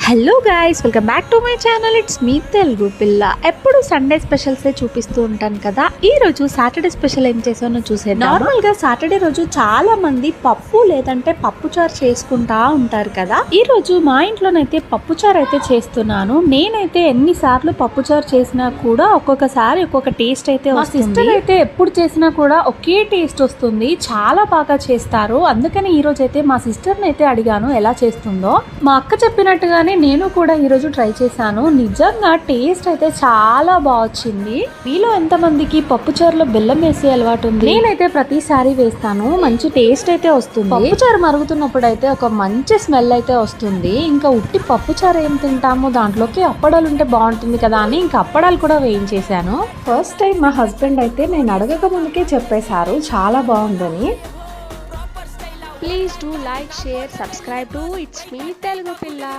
Hello guys, welcome back to my channel. It's me Telugu పిల్ల. ఎప్పుడు Sunday స్పెషల్సే చూపిస్తూ ఉంటాను కదా. ఈ రోజు సాటర్డే స్పెషల్ ఏం చేసానో చూసే. నార్మల్గా సాటర్డే రోజు చాలా మంది పప్పు లేదంటే పప్పుచారు చేసుకుంటా ఉంటారు కదా. ఈ రోజు మా ఇంట్లోనైతే పప్పుచారు అయితే చేస్తున్నాను. నేనైతే ఎన్నిసార్లు పప్పుచారు చేసినా కూడా ఒక్కొక్కసారి ఒక్కొక్క టేస్ట్ అయితే వస్తుంది. మా సిస్టర్ అయితే ఎప్పుడు చేసినా కూడా ఒకే టేస్ట్ వస్తుంది. చాలా బాగా చేస్తారు. అందుకని ఈ రోజు అయితే మా సిస్టర్ని అయితే అడిగాను ఎలా చేస్తుందో. మా అక్క చెప్పినట్టుగానే నేను కూడా ఈరోజు ట్రై చేశాను. నిజంగా టేస్ట్ అయితే చాలా బాగా వచ్చింది. మీలో ఎంతమందికి పప్పుచారులో బెల్లం వేసే అలవాటు ఉంది? నేనైతే ప్రతిసారి వేస్తాను. మంచి టేస్ట్ అయితే వస్తుంది. పప్పుచారు మరుగుతున్నప్పుడు అయితే ఒక మంచి స్మెల్ అయితే వస్తుంది. ఇంకా ఉట్టి పప్పుచారు ఏం తింటాము, దాంట్లోకి అప్పడాలు ఉంటే బాగుంటుంది కదా అని ఇంకా అప్పడాలు కూడా వేయించేశాను. ఫస్ట్ టైం మా హస్బెండ్ అయితే నేను అడగక ముందుకే చెప్పేశారు చాలా బాగుందని. Please do like, share, subscribe to It's Me Telugu Pilla.